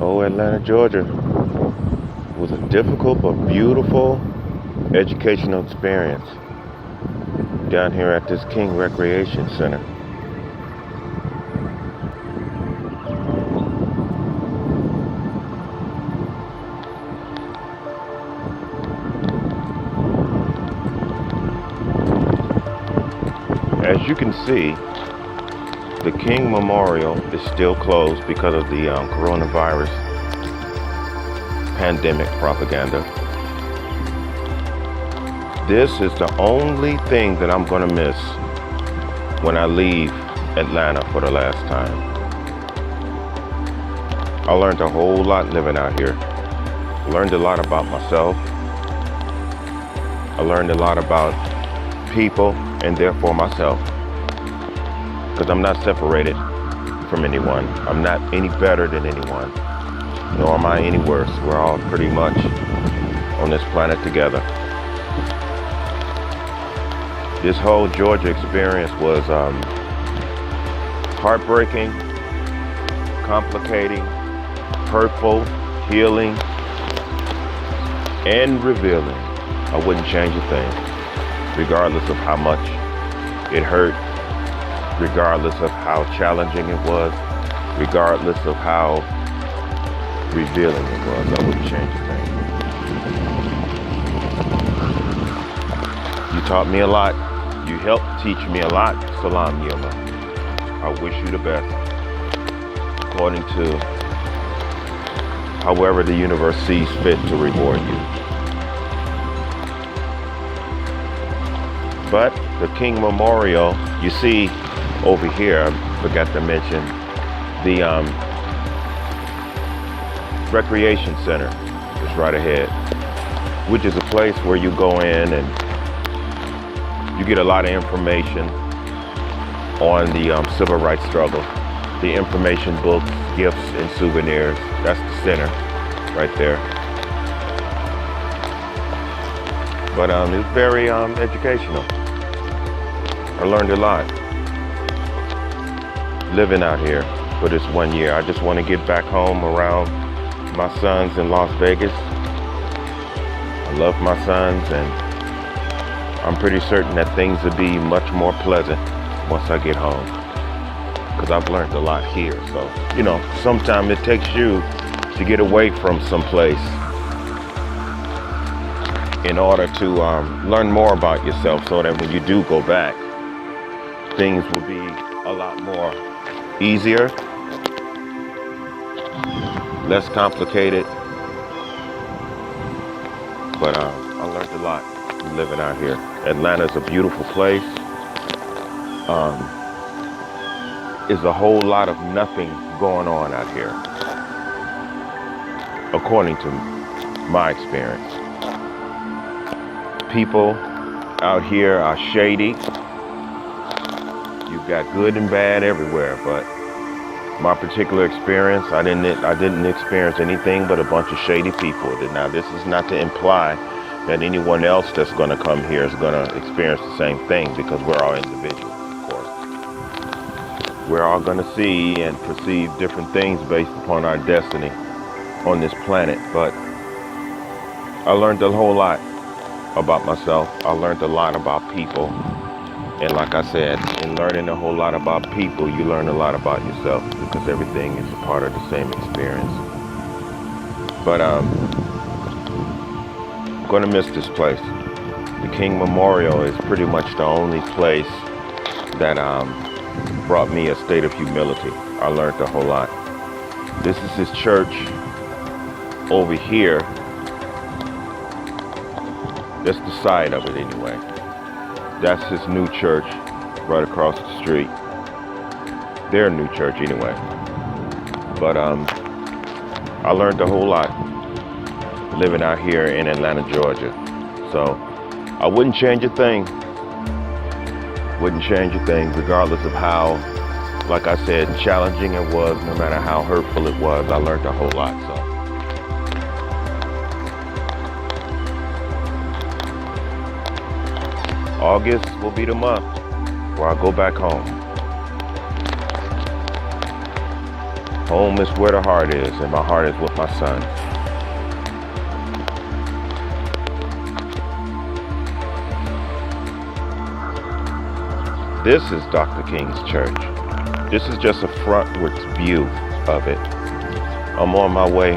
Oh, Atlanta, Georgia was a difficult but beautiful educational experience down here at this King Recreation Center. As you can see, the King Memorial is still closed because of the coronavirus pandemic propaganda. This is the only thing that I'm gonna miss when I leave Atlanta for the last time. I learned a whole lot living out here. I learned a lot about myself. I learned a lot about people and therefore myself. Because I'm not separated from anyone. I'm not any better than anyone, nor am I any worse. We're all pretty much on this planet together. This whole Georgia experience was heartbreaking, complicating, hurtful, healing, and revealing. I wouldn't change a thing, regardless of how much it hurt, regardless of how challenging it was, regardless of how revealing it was. I wouldn't change a thing. You taught me a lot. You helped teach me a lot. Salam Yoma. I wish you the best, according to however the universe sees fit to reward you. But the King Memorial, you see over here, I forgot to mention, the Recreation Center is right ahead, which is a place where you go in and you get a lot of information on the civil rights struggle. The information books, gifts, and souvenirs. That's the center right there. But it's very educational. I learned a lot living out here for this 1 year. I just want to get back home around my sons in Las Vegas. I love my sons, and I'm pretty certain that things will be much more pleasant once I get home, because I've learned a lot here. So, you know, sometimes it takes you to get away from someplace in order to learn more about yourself, so that when you do go back, things will be a lot more easier, less complicated. But I learned a lot living out here. Atlanta's a beautiful place. There's a whole lot of nothing going on out here, according to my experience. People out here are shady. You've got good and bad everywhere, but my particular experience, I didn't experience anything but a bunch of shady people. Now, this is not to imply that anyone else that's going to come here is going to experience the same thing, because we're all individuals, of course. We're all going to see and perceive different things based upon our destiny on this planet. But I learned a whole lot about myself. I learned a lot about people. And like I said, in learning a whole lot about people, you learn a lot about yourself, because everything is a part of the same experience. But I'm gonna miss this place. The King Memorial is pretty much the only place that brought me a state of humility. I learned a whole lot. This is his church over here. That's the side of it anyway. That's his new church right across the street. Their new church anyway. But I learned a whole lot living out here in Atlanta, Georgia. So I wouldn't change a thing. Wouldn't change a thing, regardless of how, like I said, challenging it was, no matter how hurtful it was. I learned a whole lot. So August will be the month where I go back home. Home is where the heart is, and my heart is with my son. This is Dr. King's church. This is just a frontwards view of it. I'm on my way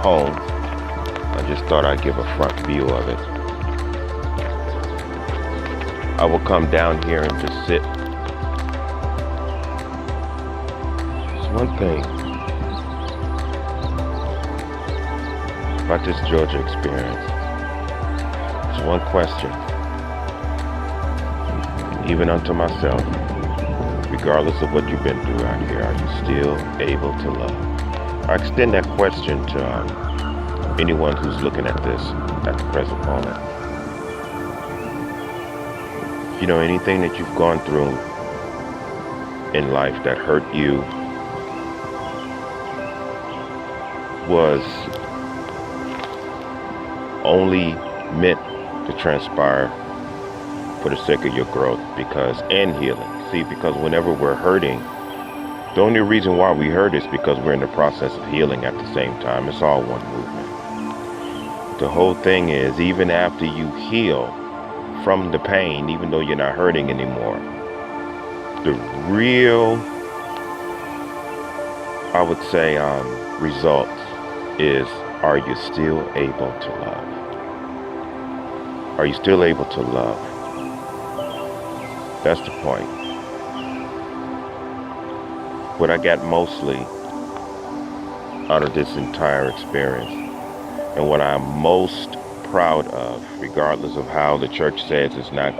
home. I just thought I'd give a front view of it. I will come down here and just sit. There's one thing about this Georgia experience. There's one question, even unto myself, regardless of what you've been through out here, are you still able to love? I extend that question to anyone who's looking at this at the present moment. You know, anything that you've gone through in life that hurt you was only meant to transpire for the sake of your growth and healing. See, because whenever we're hurting, the only reason why we hurt is because we're in the process of healing at the same time. It's all one movement. The whole thing is, even after you heal from the pain, even though you're not hurting anymore, the real, I would say, result is, are you still able to love? Are you still able to love? That's the point. What I got mostly out of this entire experience, and what I'm most proud of, regardless of how the church says it's not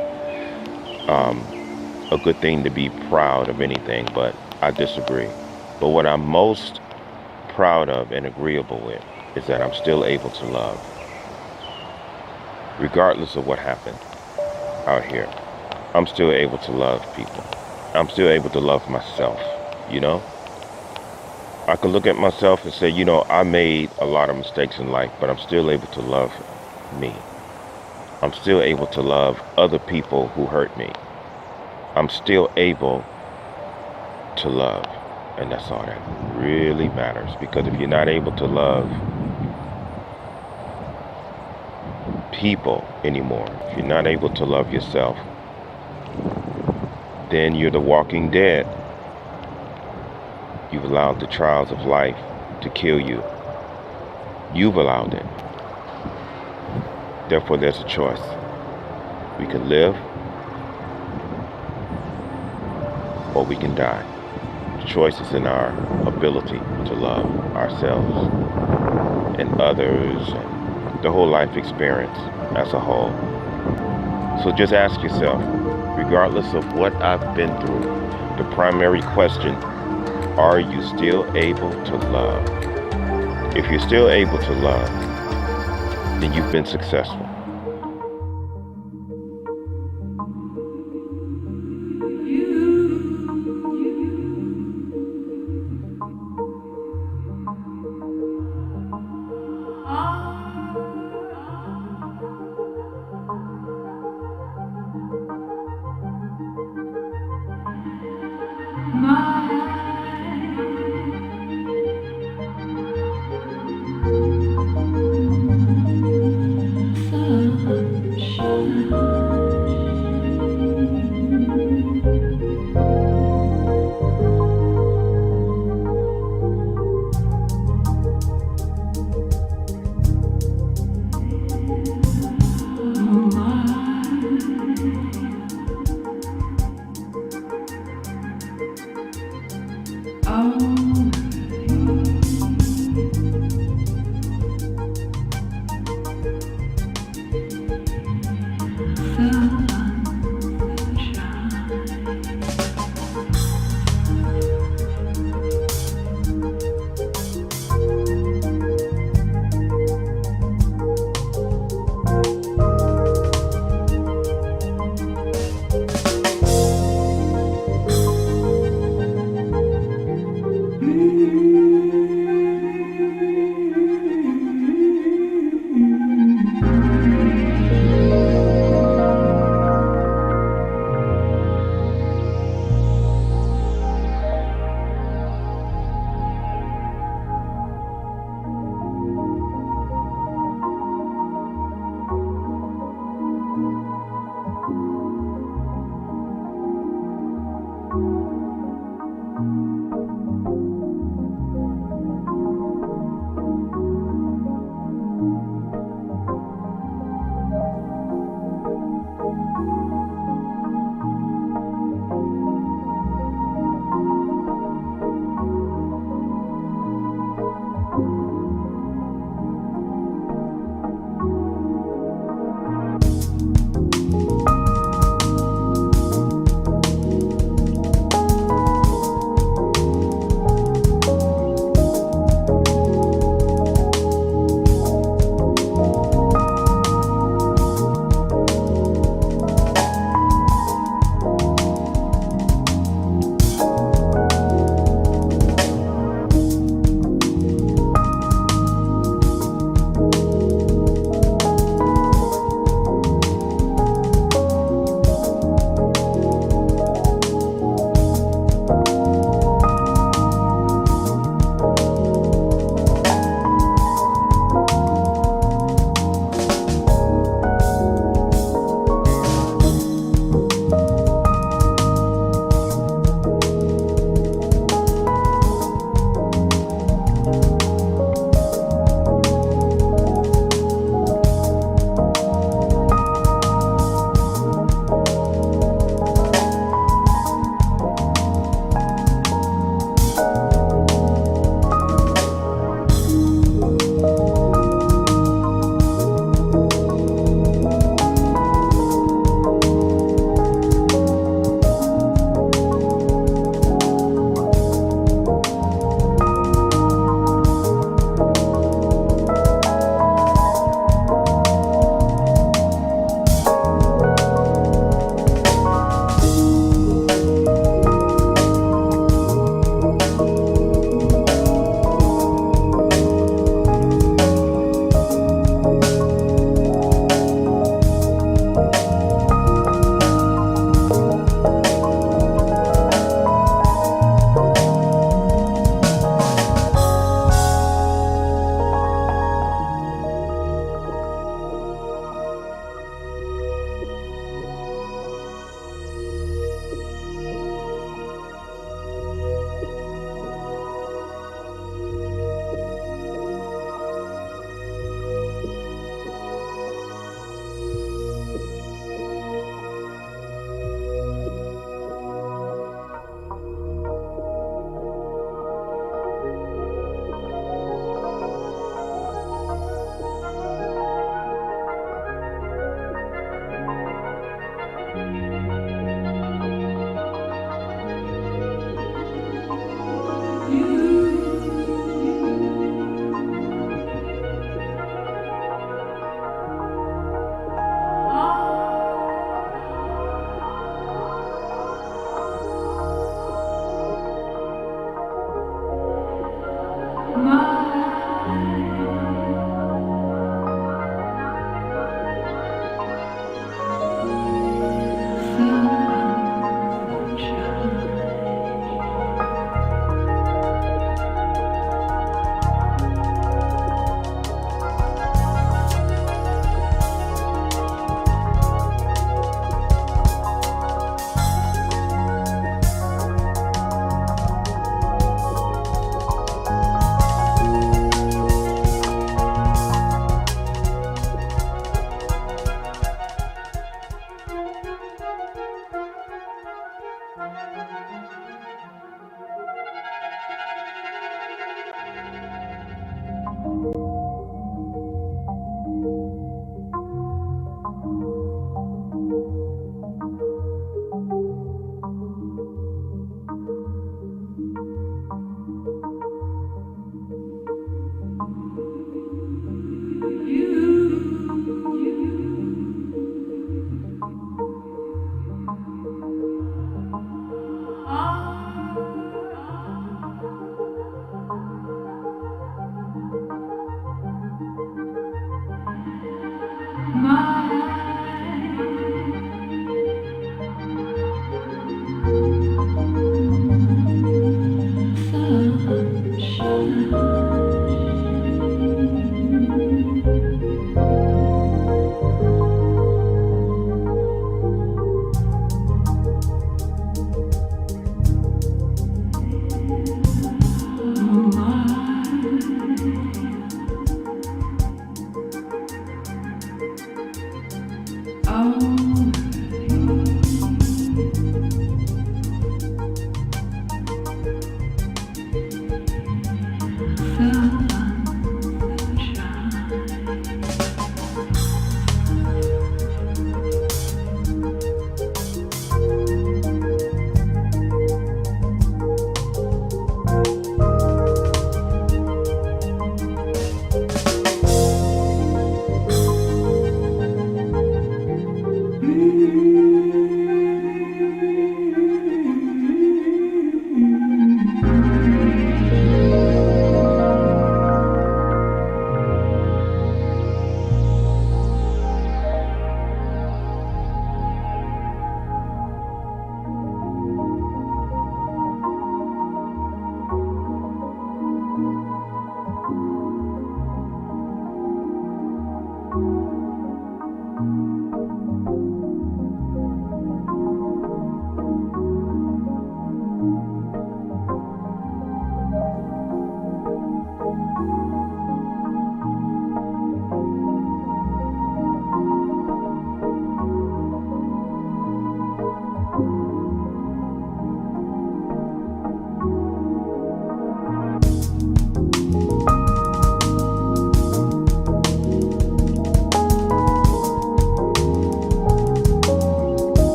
a good thing to be proud of anything, but I disagree. But what I'm most proud of and agreeable with is that I'm still able to love, regardless of what happened out here. I'm still able to love people. I'm still able to love myself, you know? I can look at myself and say, you know, I made a lot of mistakes in life, but I'm still able to love me. I'm still able to love other people who hurt me. I'm still able to love. And that's all that really matters. Because if you're not able to love people anymore, if you're not able to love yourself, then you're the walking dead. You've allowed the trials of life to kill you. You've allowed it. Therefore, there's a choice. We can live, or we can die. The choice is in our ability to love ourselves and others and the whole life experience as a whole. So just ask yourself, regardless of what I've been through, the primary question, are you still able to love? If you're still able to love, then you've been successful. Um,